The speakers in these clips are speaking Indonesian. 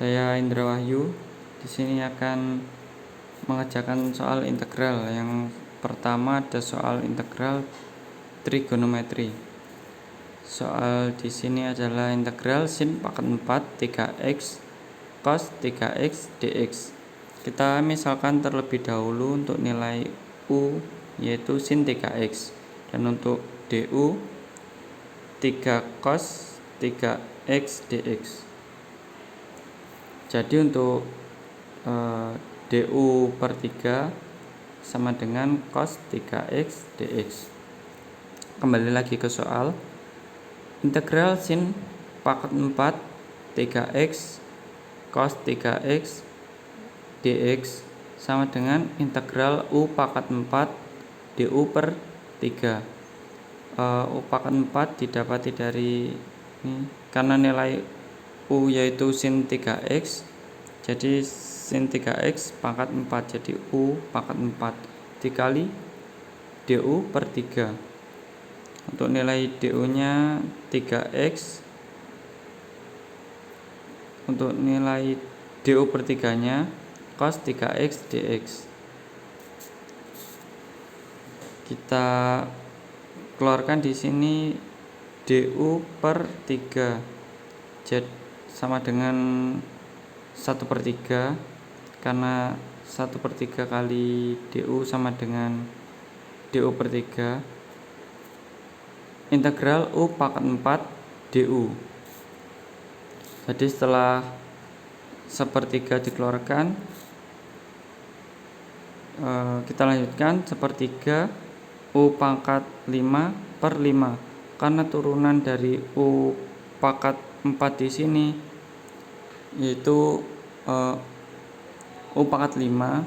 Saya Indra Wahyu. Di sini akan mengerjakan soal integral. Yang pertama ada soal integral trigonometri. Soal di sini adalah integral sin pangkat 4 3x cos 3x dx. Kita misalkan terlebih dahulu untuk nilai u yaitu sin 3x, dan untuk du 3 cos 3x dx. Jadi untuk du per 3 sama dengan cos 3x dx. Kembali lagi ke soal. Integral sin pangkat 4 3x cos 3x dx sama dengan integral u pangkat 4 du per 3. U pangkat 4 didapati dari ini, karena nilai u yaitu sin 3x, jadi sin 3x pangkat 4, jadi u pangkat 4 dikali du per 3. Untuk nilai du nya 3x, untuk nilai du per 3 nya cos 3x dx. Kita keluarkan di sini du per 3, jadi sama dengan 1 per 3, karena 1 per 3 kali du sama dengan du per 3 integral u pangkat 4 du. Jadi setelah 1/3 dikeluarkan, kita lanjutkan 1/3 u pangkat 5 per 5, karena turunan dari u pangkat 4 di sini yaitu u pangkat 5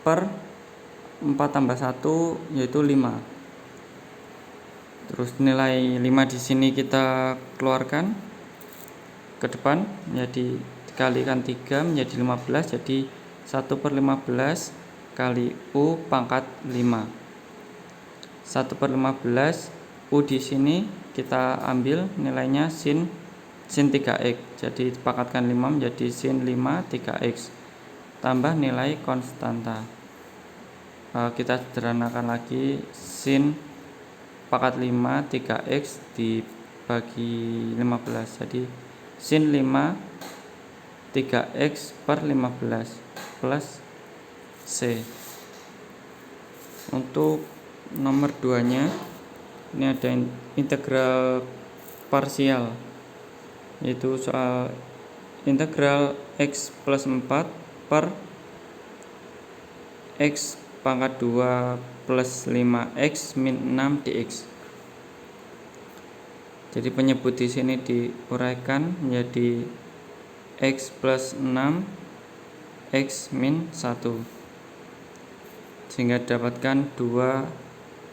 per 4 tambah 1 yaitu 5. Terus nilai 5 di sini kita keluarkan ke depan, menjadi dikalikan 3 menjadi 15, jadi 1 per 15 kali u pangkat 5. 1 per 15 u di sini kita ambil nilainya sin 3x, jadi dipangkatkan 5 menjadi sin 5 3x tambah nilai konstanta. Kita sederhanakan lagi, sin pangkat 5 3x dibagi 15, jadi sin 5 3x per 15 plus c. Untuk nomor 2 nya ini ada integral parsial, yaitu soal integral x plus 4 per x pangkat 2 plus 5x min 6 dx. Jadi penyebut di sini diuraikan menjadi x plus 6 x min 1, sehingga dapatkan 2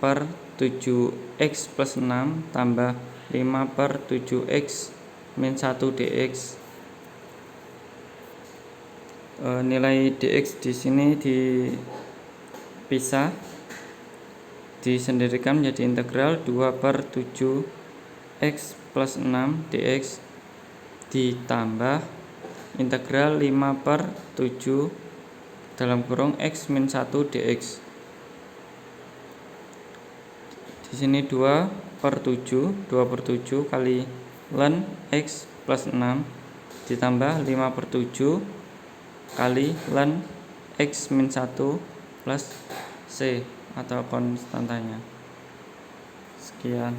per 7x plus 6 tambah 5 per 7x min 1 dx. Nilai dx di sini dipisah, disendirikan menjadi integral 2 per 7x plus 6 dx ditambah integral 5 per 7 dalam kurung x min 1 dx. Di sini 2 per 7 kali ln x plus 6 ditambah 5 per 7 kali ln x min 1 plus c atau konstantanya. Sekian.